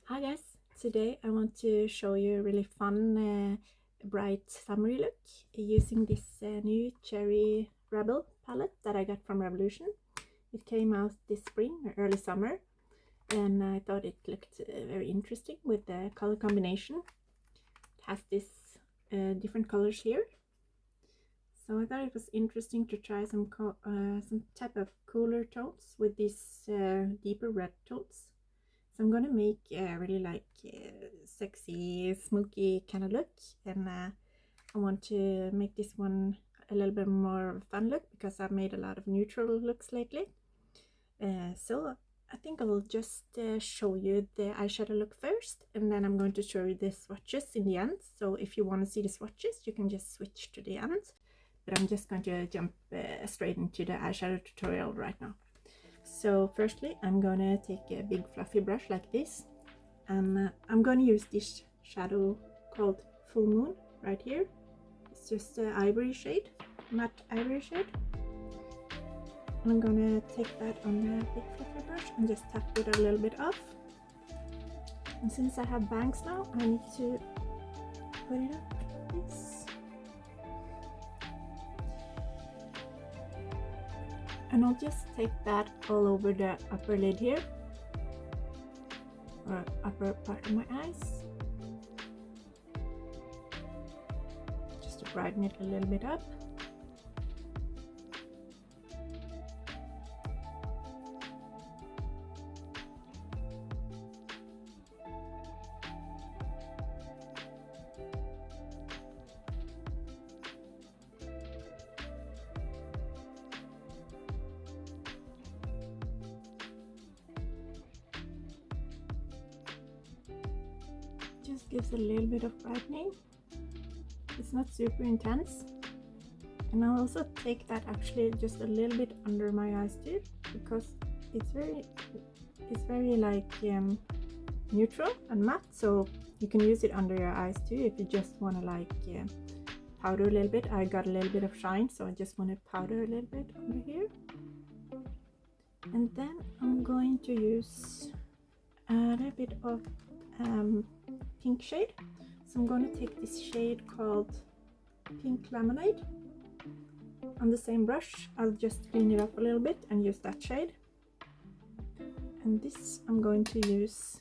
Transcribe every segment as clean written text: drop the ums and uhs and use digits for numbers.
Hi guys, today I want to show you a really fun, bright summery look using this new Cherry Rebel palette that I got from Revolution. It came out this spring, early summer, and I thought it looked very interesting with the color combination. It has this different colors here, so I thought it was interesting to try some type of cooler tones with these deeper red tones. So I'm gonna make a really sexy, smoky kind of look, and I want to make this one a little bit more fun look because I've made a lot of neutral looks lately. So I think I'll just show you the eyeshadow look first, and then I'm going to show you the swatches in the end. So if you want to see the swatches, you can just switch to the end. But I'm just going to jump straight into the eyeshadow tutorial right now. So firstly, I'm gonna take a big fluffy brush like this, and I'm gonna use this shadow called Full Moon right here. It's just an ivory shade, matte ivory shade. And I'm gonna take that on the big fluffy brush and just tap it a little bit off. And since I have bangs now, I need to put it up like this. And I'll just take that all over the upper lid here, or upper part of my eyes, just to brighten it a little bit up. Just gives a little bit of brightening. It's not super intense. And I'll also take that actually just a little bit under my eyes too, because it's very like neutral and matte, so you can use it under your eyes too if you just want to like powder a little bit. I got a little bit of shine, so I just want to powder a little bit under here. And then I'm going to use a little bit of pink shade. So I'm going to take this shade called Pink Lemonade. On the same brush, I'll just clean it up a little bit and use that shade. And this I'm going to use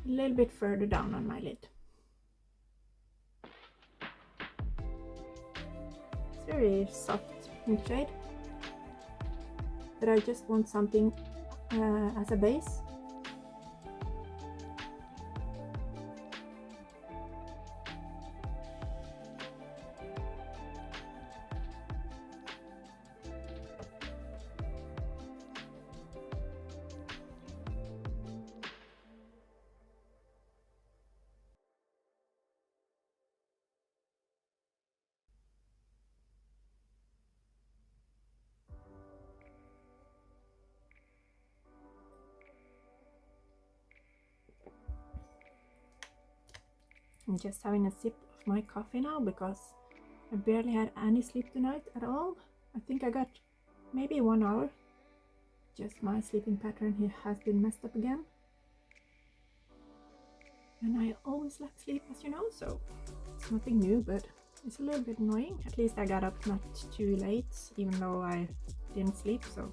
a little bit further down on my lid. It's very soft pink shade, but I just want something as a base. I'm just having a sip of my coffee now because I barely had any sleep tonight at all. I think I got maybe 1 hour. Just my sleeping pattern here has been messed up again. And I always lack sleep, as you know, so it's nothing new, but it's a little bit annoying. At least I got up not too late, even though I didn't sleep, so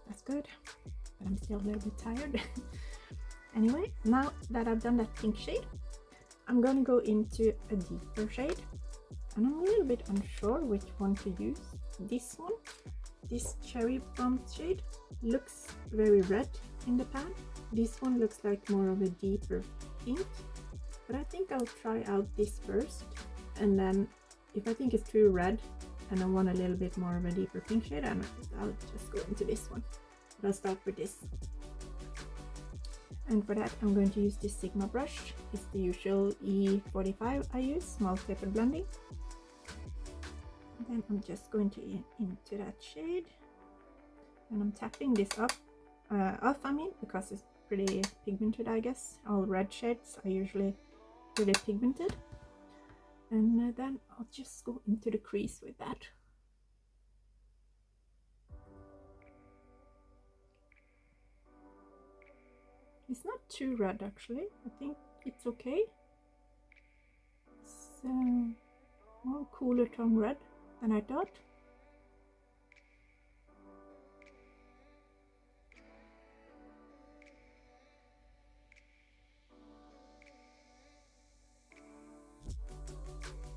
that's good. But I'm still a little bit tired. Anyway, now that I've done that pink shade, I'm gonna go into a deeper shade, and I'm a little bit unsure which one to use. This one, this cherry bomb shade, looks very red in the pan. This one looks like more of a deeper pink, but I think I'll try out this first, and then if I think it's too red and I want a little bit more of a deeper pink shade, I'll just go into this one. But I'll start with this. And for that, I'm going to use this Sigma brush. It's the usual E45 I use, small paper blending. And then I'm just going to into that shade, and I'm tapping this off, because it's pretty pigmented, I guess. All red shades are usually pretty pigmented. And then I'll just go into the crease with that. It's not too red actually. I think it's okay. It's more cooler tone red than I thought.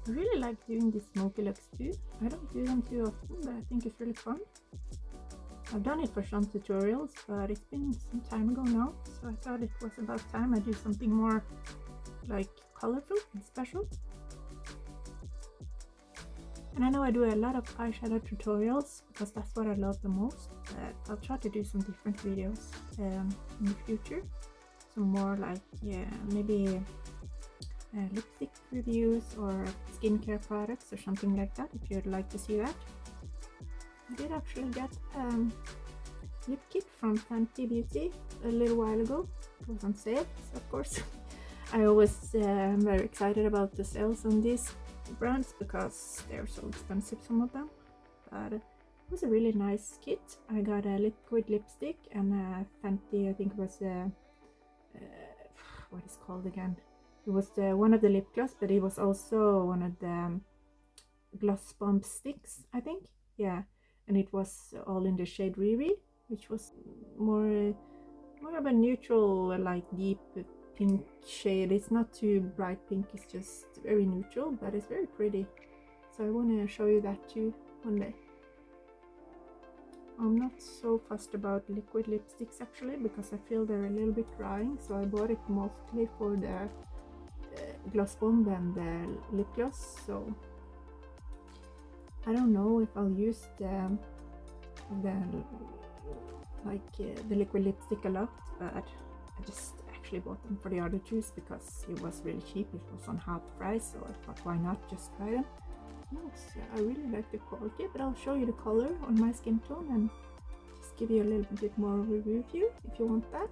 I really like doing these smoky looks too. I don't do them too often, but I think it's really fun. I've done it for some tutorials, but it's been some time ago now, so I thought it was about time I do something more like colorful and special. And I know I do a lot of eyeshadow tutorials because that's what I love the most, but I'll try to do some different videos in the future. Some more like, yeah, maybe lipstick reviews or skincare products or something like that, if you'd like to see that. I did actually get lip kit from Fenty Beauty a little while ago. It was on sale, so of course. I always am very excited about the sales on these brands because they're so expensive, some of them. But it was a really nice kit. I got a liquid lipstick and a Fenty, I think it was what is it called again? It was one of the lip gloss, but it was also one of the gloss bomb sticks, I think. Yeah, and it was all in the shade Riri, which was more of a neutral, like deep pink shade. It's not too bright pink, it's just very neutral, but it's very pretty. So I want to show you that too one day. I'm not so fussed about liquid lipsticks actually, because I feel they're a little bit drying, so I bought it mostly for the gloss bomb and the lip gloss. So I don't know if I'll use the liquid lipstick a lot, but I just actually bought them for the other two because it was really cheap. It was on half price, so I thought why not just try them. Yes, I really like the quality, but I'll show you the color on my skin tone and just give you a little bit more of a review if you want that.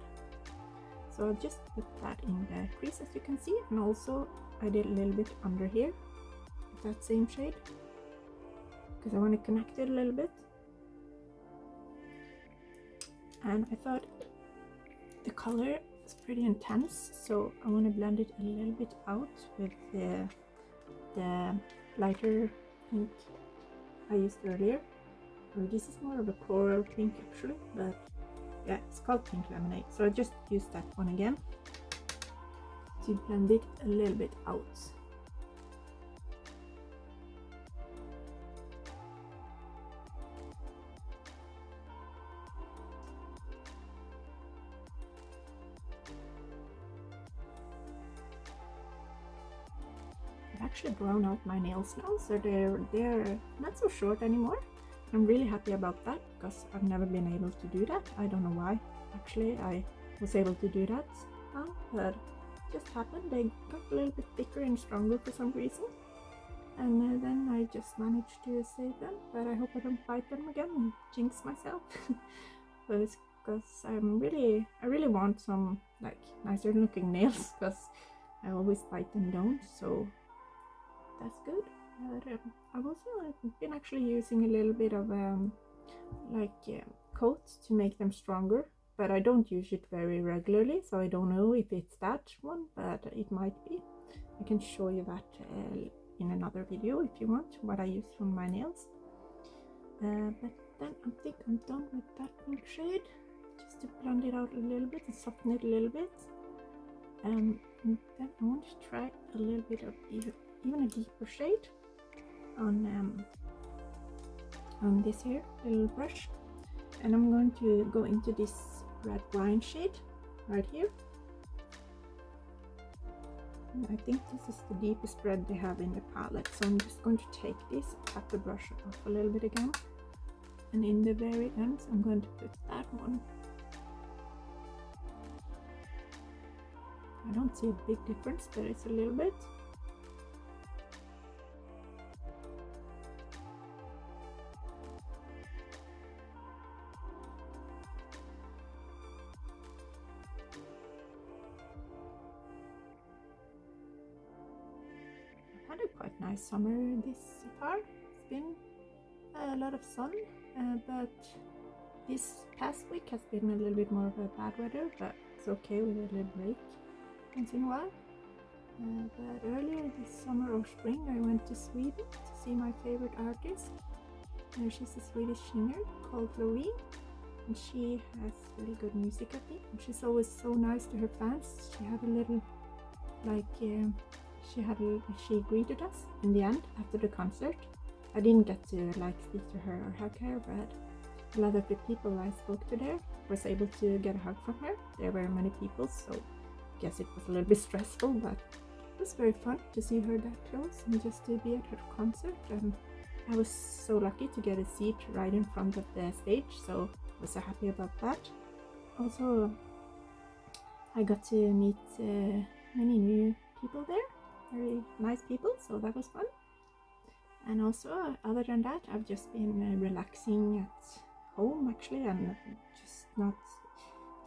So I'll just put that in the crease, as you can see, and also I did a little bit under here with that same shade because I want to connect it a little bit. And I thought the color is pretty intense, so I want to blend it a little bit out with the lighter pink I used earlier. Or this is more of a coral pink actually, but yeah, it's called Pink Lemonade. So I just used that one again to blend it a little bit out. I've actually grown out my nails now, so they're not so short anymore. I'm really happy about that because I've never been able to do that. I don't know why. Actually, I was able to do that now, but it just happened. They got a little bit thicker and stronger for some reason, and then I just managed to save them. But I hope I don't bite them again and jinx myself. But it's because I really want some like nicer looking nails because I always bite and don't. So that's good. But I've also been actually using a little bit of coat to make them stronger, but I don't use it very regularly, so I don't know if it's that one, but it might be. I can show you that in another video if you want, what I use for my nails. But then I think I'm done with that pink shade, just to blend it out a little bit and soften it a little bit. And then I want to try a little bit of even a deeper shade on this here little brush, and I'm going to go into this red wine shade right here. And I think this is the deepest red they have in the palette, so I'm just going to take this, tap the brush off a little bit again, and in the very end I'm going to put that one. I don't see a big difference, but it's a little bit. Had a quite nice summer this far. It's been a lot of sun, but this past week has been a little bit more of a bad weather, but it's okay with a little break once in a while. But earlier this summer or spring I went to Sweden to see my favorite artist. She's a Swedish singer called Loreen, and she has really good music, I think. And she's always so nice to her fans. She had a little, she greeted us in the end after the concert. I didn't get to speak to her or hug her, but a lot of the people I spoke to there was able to get a hug from her. There were many people, so I guess it was a little bit stressful, but it was very fun to see her that close and just to be at her concert. And I was so lucky to get a seat right in front of the stage, so I was so happy about that. Also, I got to meet many new people there, very nice people, so that was fun. And also, other than that, I've just been relaxing at home actually, and just not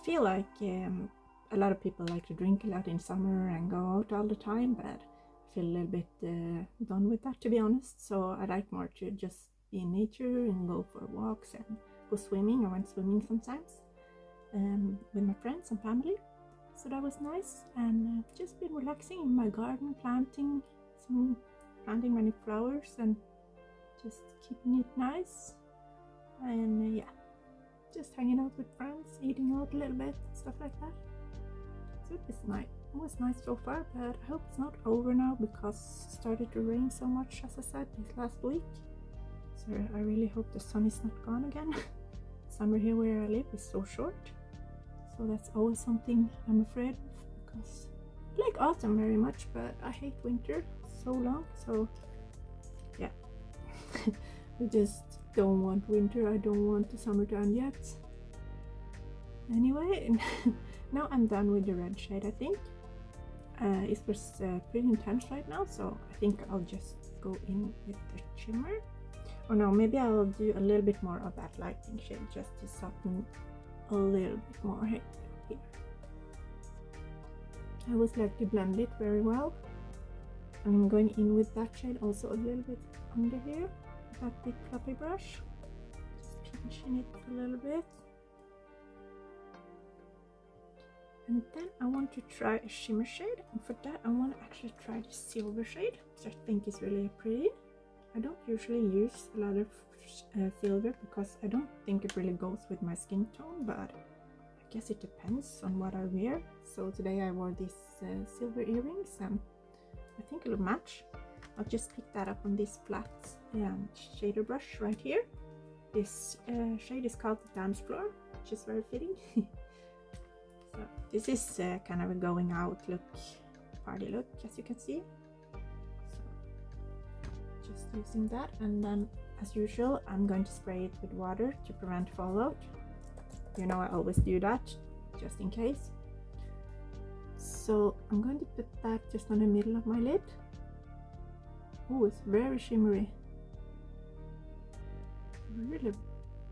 feel like a lot of people like to drink a lot in summer and go out all the time, but I feel a little bit done with that, to be honest. So I like more to just be in nature and go for walks and go swimming. I went swimming sometimes with my friends and family, so that was nice. And just been relaxing in my garden, planting many flowers and just keeping it nice. And yeah, just hanging out with friends, eating out a little bit, stuff like that. So it was nice so far, but I hope it's not over now because it started to rain so much, as I said, this last week. So I really hope the sun is not gone again. Summer here where I live is so short, so that's always something I'm afraid of, because I like autumn very much, but I hate winter so long. So yeah, I just don't want winter. I don't want the summer to end yet. Anyway, now I'm done with the red shade, I think. It was pretty intense right now, so I think I'll just go in with the shimmer. Or no, maybe I'll do a little bit more of that lighting shade just to soften a little bit more here. I always like to blend it very well. And I'm going in with that shade also a little bit under here with that big fluffy brush. Just pinching it a little bit. And then I want to try a shimmer shade, and for that I want to actually try the silver shade, which I think is really pretty. I don't usually use a lot of silver because I don't think it really goes with my skin tone, but I guess it depends on what I wear. So today I wore these silver earrings and I think it'll match. I'll just pick that up on this flat shader brush right here. This shade is called the Dance Floor, which is very fitting. So this is kind of a going out look, party look, as you can see. So just using that, and then as usual I'm going to spray it with water to prevent fallout. You know, I always do that just in case. So I'm going to put that just on the middle of my lid. Oh, it's very shimmery. Really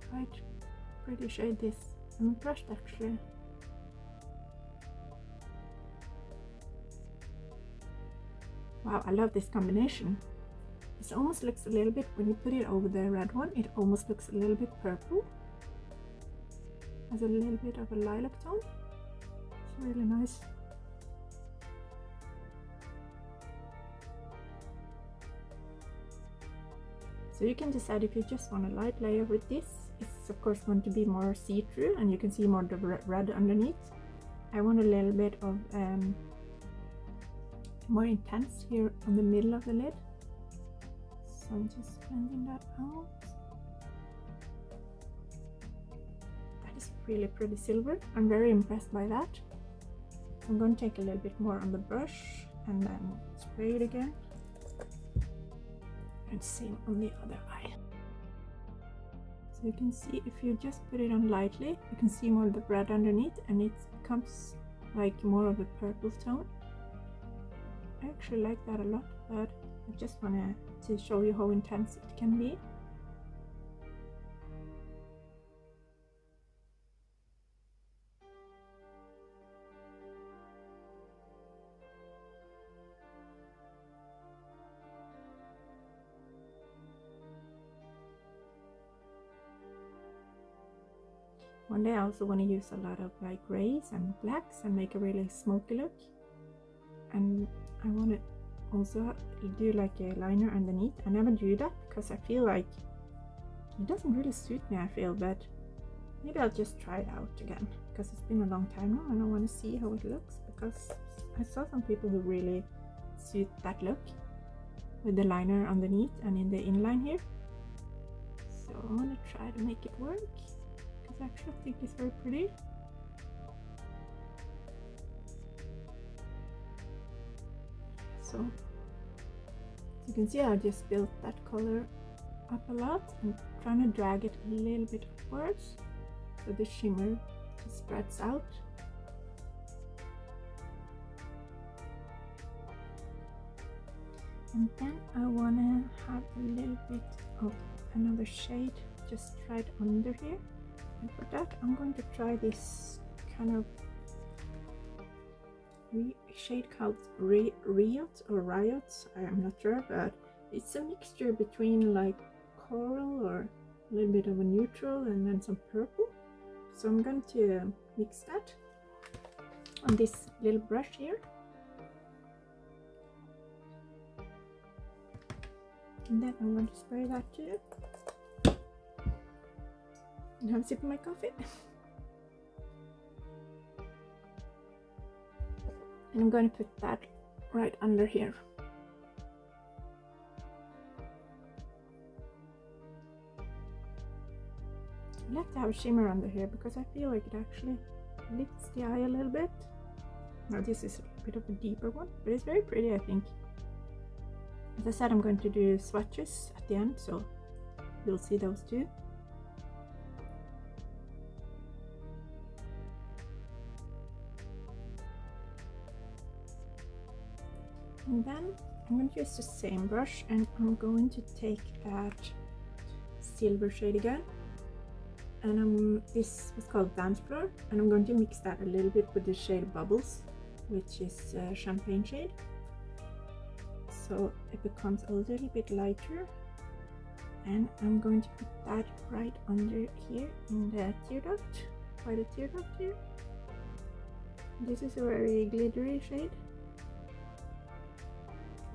bright, pretty shade this. I'm impressed actually. Wow, I love this combination. It almost looks a little bit, when you put it over the red one, it almost looks a little bit purple. Has a little bit of a lilac tone. It's really nice. So you can decide if you just want a light layer with this. It's of course going to be more see-through and you can see more the red underneath. I want a little bit of more intense here on the middle of the lid. So I'm just blending that out. That is really pretty silver. I'm very impressed by that. So I'm going to take a little bit more on the brush and then spray it again. And same on the other eye. So you can see if you just put it on lightly, you can see more of the red underneath and it becomes like more of a purple tone. I actually like that a lot, but I just wanted to show you how intense it can be. one day I also want to use a lot of like grays and blacks and make a really smoky look. And I want to also do like a liner underneath. I never do that because I feel like it doesn't really suit me, I feel, but maybe I'll just try it out again because it's been a long time now and I want to see how it looks, because I saw some people who really suit that look with the liner underneath and in the inline here. So I'm gonna try to make it work because I actually think it's very pretty. So as you can see, I just built that color up a lot and trying to drag it a little bit upwards so the shimmer spreads out. And then I want to have a little bit of another shade just right under here, and for that I'm going to try this kind of shade called Riot or Riots, I am not sure, but it's a mixture between like coral or a little bit of a neutral and then some purple. So I'm going to mix that on this little brush here. And then I'm going to spray that too. And have a sip of my coffee. And I'm going to put that right under here. I like to have a shimmer under here because I feel like it actually lifts the eye a little bit. Now this is a bit of a deeper one, but it's very pretty, I think. As I said, I'm going to do swatches at the end, so you'll see those too. And then I'm going to use the same brush and I'm going to take that silver shade again. And this was called Dance Floor, and I'm going to mix that a little bit with the shade Bubbles, which is champagne shade. So it becomes a little bit lighter, and I'm going to put that right under here in the tear duct, by the tear duct here. This is a very glittery shade.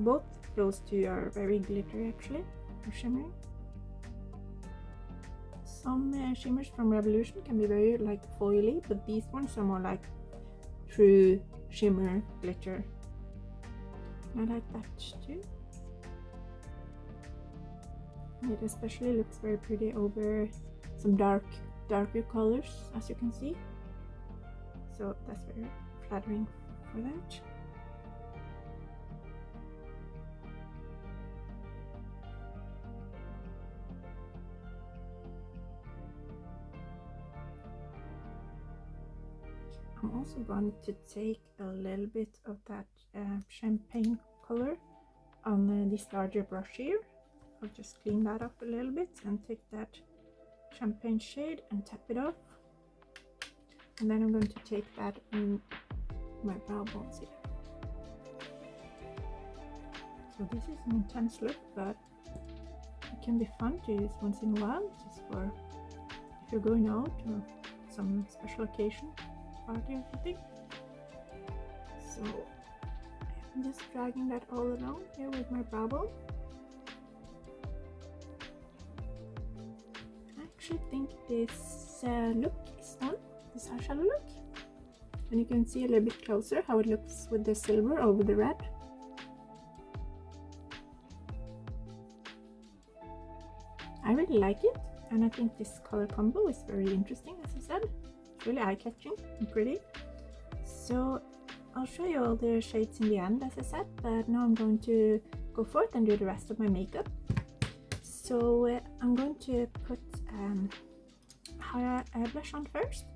Both those two are very glittery actually, or shimmery. Some shimmers from Revolution can be very like foily, but these ones are more like true shimmer glitter. I like that too. It especially looks very pretty over some darker colors, as you can see. So that's very flattering for that. I'm also going to take a little bit of that champagne color on this larger brush here. I'll just clean that up a little bit and take that champagne shade and tap it off. And then I'm going to take that in my brow bones here. So this is an intense look, but it can be fun to use once in a while, just for if you're going out or some special occasion, party or something. So I'm just dragging that all along here with my brow bone. I actually think this look is on, this eyeshadow look. And you can see a little bit closer how it looks with the silver over the red. I really like it, and I think this color combo is very interesting, as I said. It's really eye-catching and pretty. So I'll show you all the shades in the end, as I said, but now I'm going to go forth and do the rest of my makeup. So I'm going to put blush on first,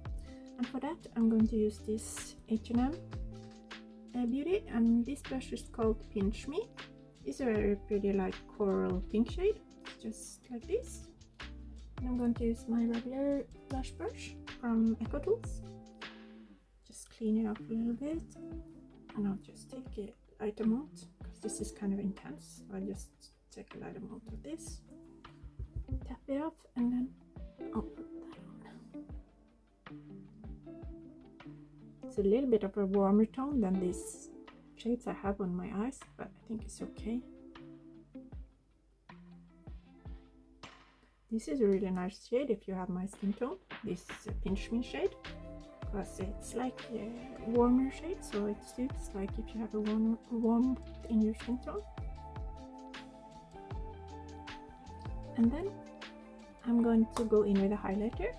and for that I'm going to use this H&M Beauty, and this blush is called Pinch Me. It's a very pretty like coral pink shade, just like this. And I'm going to use my regular blush brush from Eco Tools. Just clean it up a little bit, and I'll just take a light amount because this is kind of intense. So I'll just take a light amount of this, tap it off, and then I'll put that on. It's a little bit of a warmer tone than these shades I have on my eyes, but I think it's okay. This is a really nice shade if you have my skin tone. This Pinch Me shade, because it's like a warmer shade, so it suits like if you have a warmth in your skin tone. And then I'm going to go in with a highlighter,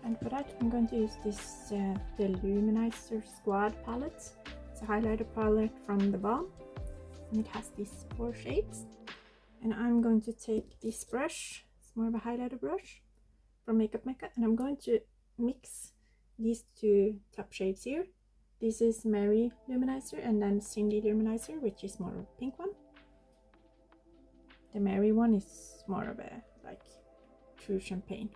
and for that I'm going to use this the Luminizer Squad palette. It's a highlighter palette from the Balm, and it has these 4 shades. And I'm going to take this brush, it's more of a highlighter brush from Makeup Mecca, and I'm going to mix these 2 top shades here. This is Mary Luminizer and then Cindy Luminizer, which is more of a pink one. The Mary one is more of a like true champagne.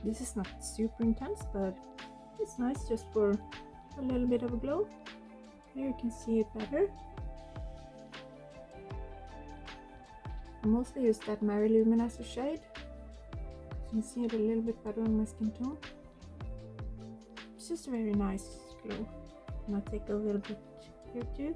This is not super intense, but it's nice just for a little bit of a glow. Here you can see it better. I mostly use that Mary Luminizer shade. You can see it a little bit better on my skin tone. It's just a very nice glow. And I'll take a little bit here too.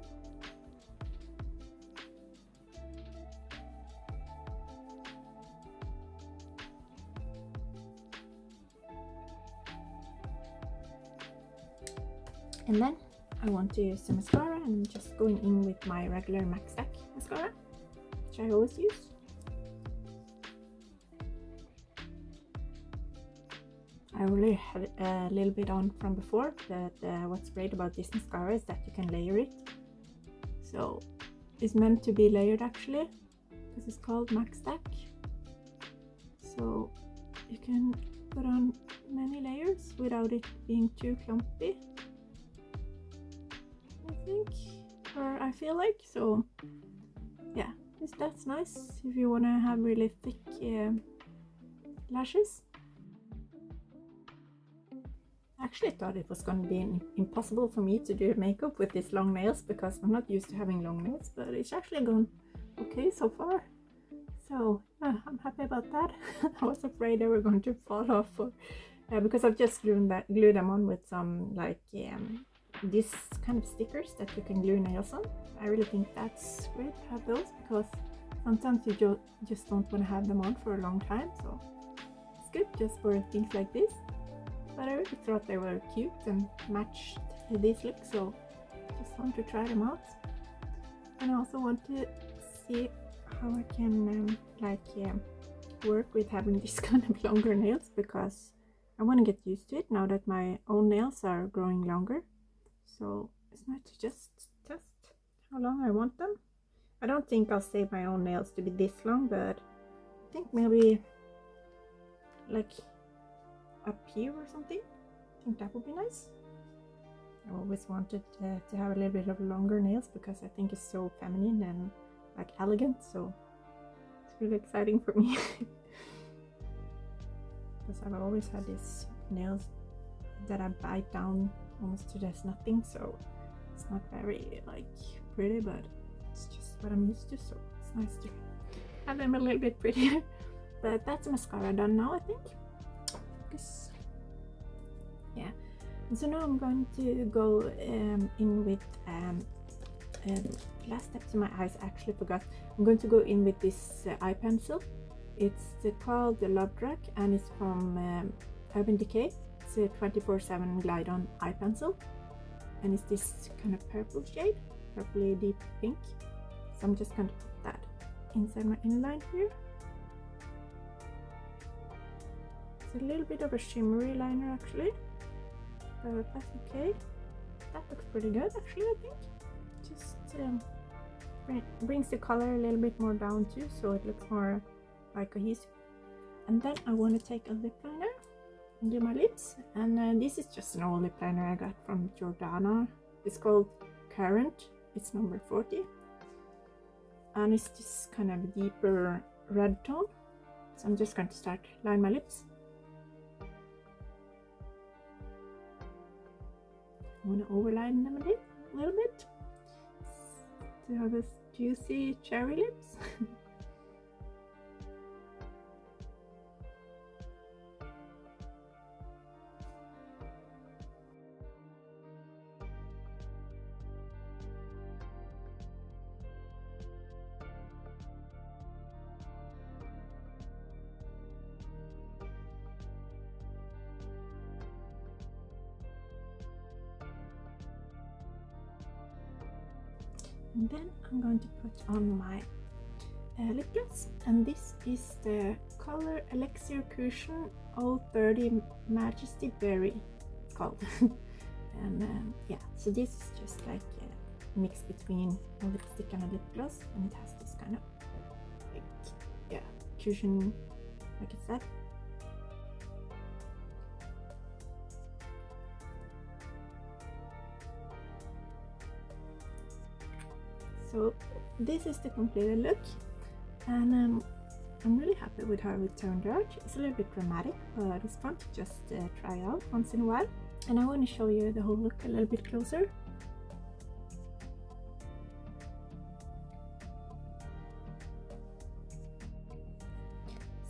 And then I want to use some mascara, and I'm just going in with my regular MAC Stack mascara, which I always use. I already had a little bit on from before, but what's great about this mascara is that you can layer it. So it's meant to be layered actually, because it's called MAC Stack. So you can put on many layers without it being too clumpy, I think, or I feel like. So yeah, that's nice if you want to have really thick lashes. I actually thought it was going to be impossible for me to do makeup with these long nails, because I'm not used to having long nails, but it's actually gone okay so far. So I'm happy about that. I was afraid they were going to fall off, because I've just glued them on with some like these kind of stickers that you can glue nails on. I really think that's great to have those, because sometimes you just don't want to have them on for a long time, so it's good just for things like this. But I really thought they were cute and matched this look, so just want to try them out. And I also want to see how I can work with having these kind of longer nails, because I want to get used to it now that my own nails are growing longer. So it's nice to just test how long I want them. I don't think I'll save my own nails to be this long, but I think maybe like up here or something. I think that would be nice. I always wanted to have a little bit of longer nails, because I think it's so feminine and like elegant, so it's really exciting for me. Because I've always had these nails that I bite down almost to there's nothing, so it's not very like pretty, but it's just what I'm used to, so it's nice to have them a little bit prettier. But that's mascara done now, I think. Yeah, and so now I'm going to go in with last step to my eyes. I actually forgot. I'm going to go in with this eye pencil. It's called the Love Drug, and it's from Urban Decay. It's a 24/7 glide on eye pencil, and it's this kind of purple shade, purpley deep pink. So I'm just going to put that inside my inline here. It's a little bit of a shimmery liner actually, but that's okay. That looks pretty good actually, I think. Just brings the color a little bit more down too, so it looks more like cohesive. And then I want to take a lip liner and do my lips, and this is just an old lip liner I got from Jordana. It's called Current. It's number 40, and it's this kind of deeper red tone. So I'm just going to start line my lips. I want to overline them a little bit to have this juicy cherry lips. And then I'm going to put on my lip gloss, and this is the color Elixir Cushion 030 Majesty Berry, it's called. And yeah, so this is just like a mix between a lipstick and a lip gloss, and it has this kind of like, yeah, cushion, like I said. So this is the completed look, and I'm really happy with how it turned out. It's a little bit dramatic, but it's fun to just try out once in a while. And I want to show you the whole look a little bit closer.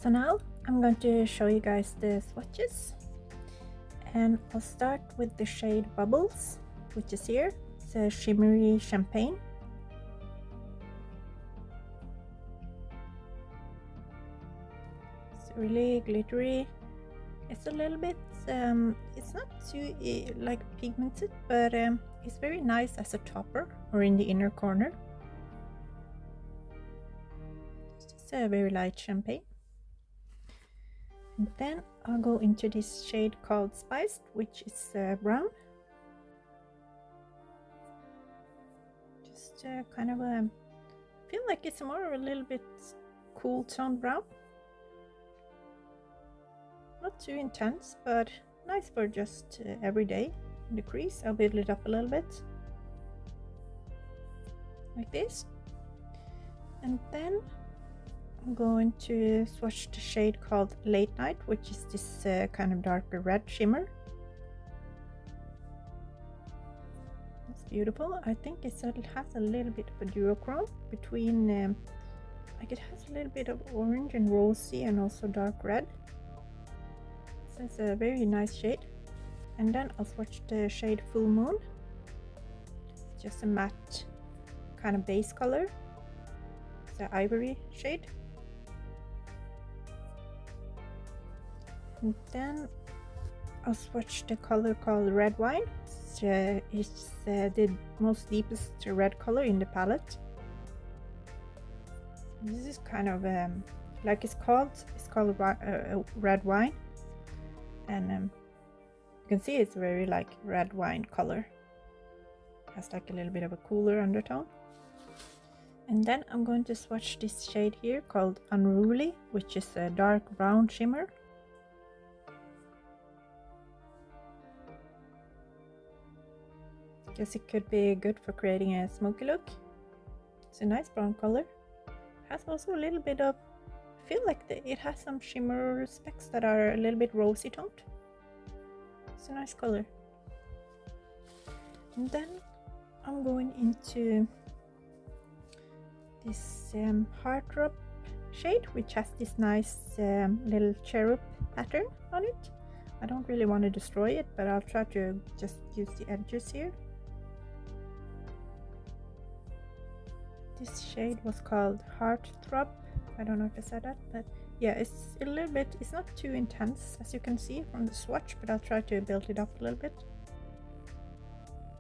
So now I'm going to show you guys the swatches, and I'll start with the shade Bubbles, which is here. It's a shimmery champagne. Really glittery. It's a little bit it's not too like pigmented, but it's very nice as a topper or in the inner corner. It's just a very light champagne. And then I'll go into this shade called Spiced, which is brown. Just kind of feel like it's more a little bit cool tone brown. Not too intense, but nice for just every day in the crease. I'll build it up a little bit like this, and then I'm going to swatch the shade called Late Night, which is this kind of darker red shimmer. It's beautiful. I think it has a little bit of a duochrome between like it has a little bit of orange and rosy and also dark red. So it's a very nice shade. And then I'll swatch the shade Full Moon. It's just a matte kind of base color. It's an ivory shade. And then I'll swatch the color called Red Wine. It's the most deepest red color in the palette. This is kind of like it's called Red Wine. And you can see it's very like red wine color. Has like a little bit of a cooler undertone. And then I'm going to swatch this shade here called Unruly, which is a dark brown shimmer. Guess it could be good for creating a smoky look. It's a nice brown color. Has also a little bit of, I feel like it has some shimmer specks that are a little bit rosy toned. It's a nice color. And then I'm going into this Heartthrob shade, which has this nice little cherub pattern on it. I don't really want to destroy it, but I'll try to just use the edges here. This shade was called Heartthrob. I don't know if I said that, but yeah, it's a little bit, it's not too intense as you can see from the swatch, but I'll try to build it up a little bit.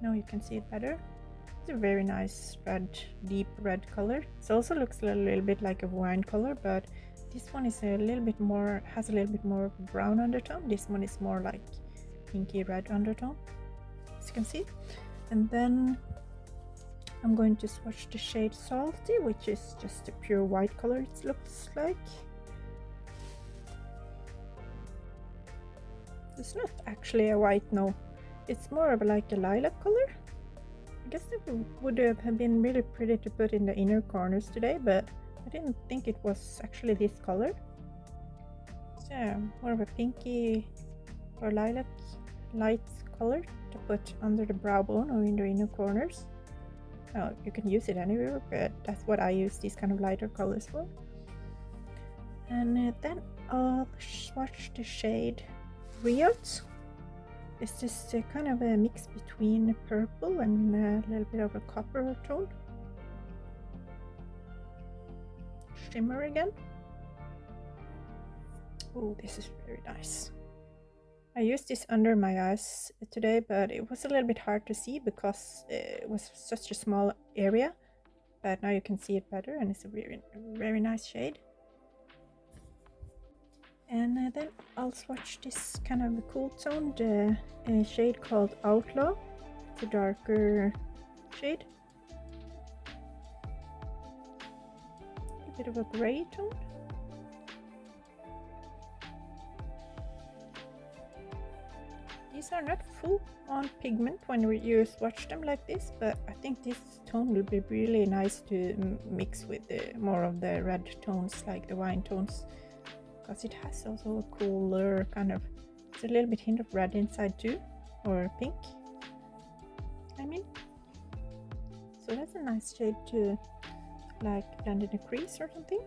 Now you can see it better. It's a very nice red, deep red color. It also looks a little bit like a wine color, but this one is a little bit more, has a little bit more brown undertone. This one is more like pinky red undertone, as you can see. And then I'm going to swatch the shade Salty, which is just a pure white color, it looks like. It's not actually a white, no. It's more of like a lilac color. I guess it would have been really pretty to put in the inner corners today, but I didn't think it was actually this color. So more of a pinky or lilac light color to put under the brow bone or in the inner corners. Oh, you can use it anywhere, but that's what I use these kind of lighter colors for. And then I'll swatch the shade Riot. This is kind of a mix between purple and a little bit of a copper tone. Shimmer again. Oh, this is very nice. I used this under my eyes today, but it was a little bit hard to see because it was such a small area. But now you can see it better, and it's a very, very nice shade. And then I'll swatch this kind of a cool tone, the shade called Outlaw. It's a darker shade. A bit of a gray tone. These are not full on pigment when you swatch them like this, but I think this tone will be really nice to mix with more of the red tones, like the wine tones, because it has also a cooler kind of, it's a little bit hint of red inside too, or pink, I mean. So that's a nice shade to like blend in a crease or something.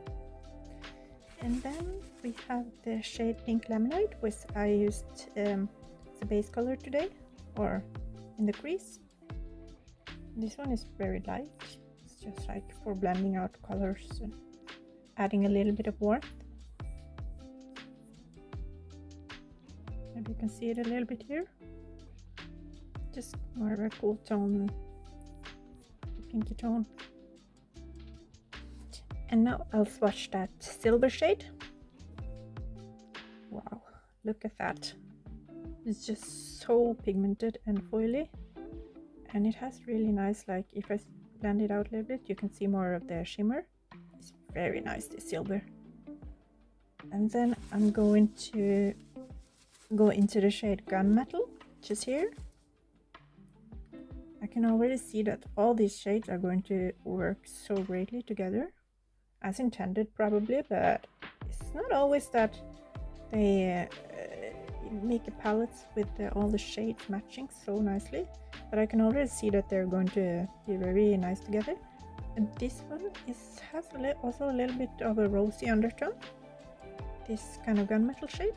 And then we have the shade Pink Lemonade, which I used the base color today, or in the crease. This one is very light. It's just like for blending out colors and adding a little bit of warmth. Maybe you can see it a little bit here. Just more of a cool tone, pinky tone. And now I'll swatch that silver shade. Wow, look at that. It's just so pigmented and foily, and it has really nice, like if I blend it out a little bit, you can see more of the shimmer. It's very nice, this silver. And then I'm going to go into the shade Gunmetal, which is here. I can already see that all these shades are going to work so greatly together, as intended probably, but it's not always that they make a palette with all the shades matching so nicely, but I can already see that they're going to be very nice together. And this one has also a little bit of a rosy undertone, this kind of gunmetal shade.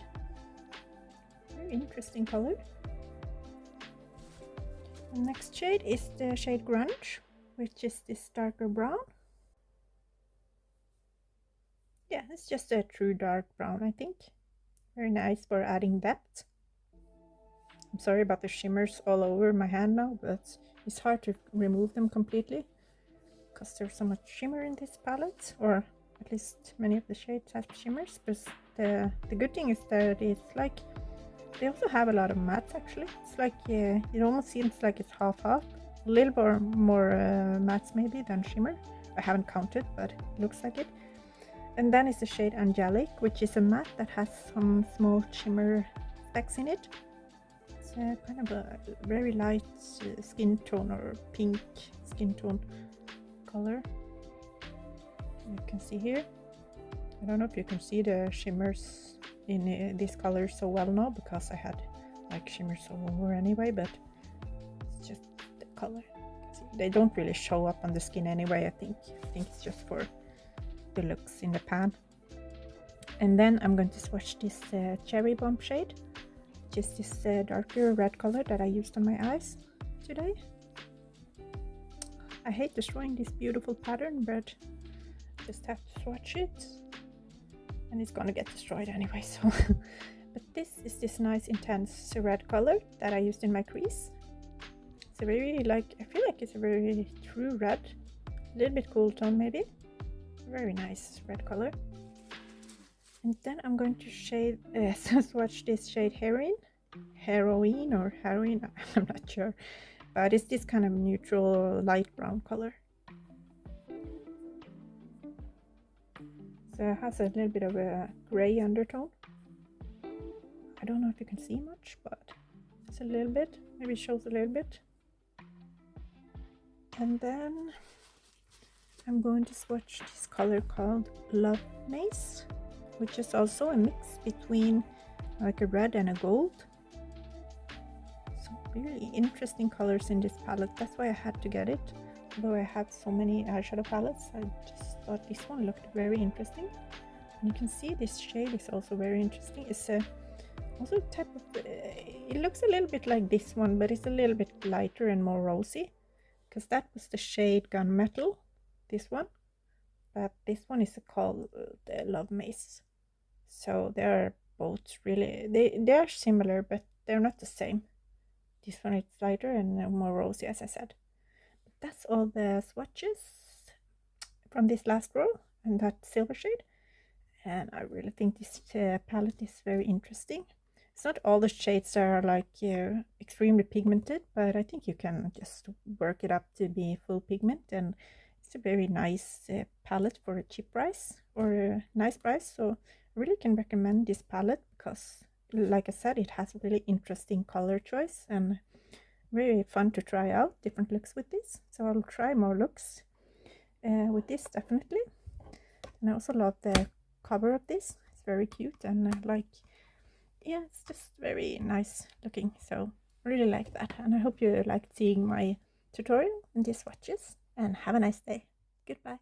Very interesting color. The next shade is the shade Grunge, which is this darker brown. Yeah, it's just a true dark brown, I think. Very nice for adding depth. I'm sorry about the shimmers all over my hand now, but it's hard to remove them completely because there's so much shimmer in this palette, or at least many of the shades have shimmers. But the good thing is that it's like, they also have a lot of mattes actually. It's like, it almost seems like it's half-half. A little more mattes maybe than shimmer. I haven't counted, but it looks like it. And then it's the shade Angelic, which is a matte that has some small shimmer specks in it. It's kind of a very light skin tone, or pink skin tone color. You can see here. I don't know if you can see the shimmers in this color so well now, because I had like shimmers all over anyway, but it's just the color. They don't really show up on the skin anyway, I think. It's just for the looks in the pan. And then I'm going to swatch this Cherry Bomb shade, which is this darker red color that I used on my eyes today. I hate destroying this beautiful pattern, but just have to swatch it, and it's gonna get destroyed anyway, so but this is this nice intense red color that I used in my crease. It's a very, like, I feel like it's a very true red, a little bit cool tone maybe. Very nice red color. And then I'm going to swatch this shade Heroine, or Heroine, I'm not sure, but it's this kind of neutral light brown color. So it has a little bit of a gray undertone. I don't know if you can see much, but it's a little bit, maybe it shows a little bit. And then I'm going to swatch this color called Love Maze, which is also a mix between like a red and a gold. Some really interesting colors in this palette. That's why I had to get it. Though I have so many eyeshadow palettes, I just thought this one looked very interesting. And you can see this shade is also very interesting. It's also type of, it looks a little bit like this one, but it's a little bit lighter and more rosy, because that was the shade Gunmetal, this one. But this one is called the Love Maze. So they're both really, they are similar, but they're not the same. This one is lighter and more rosy, as I said. But that's all the swatches from this last row and that silver shade. And I really think this palette is very interesting. It's not all the shades are like extremely pigmented, but I think you can just work it up to be full pigment, and it's a very nice palette for a cheap price or a nice price. So I really can recommend this palette because, like I said, it has really interesting color choice and very fun to try out different looks with this. So I'll try more looks with this definitely. And I also love the cover of this. It's very cute and yeah, it's just very nice looking. So I really like that, and I hope you liked seeing my tutorial in these swatches, and have a nice day. Goodbye.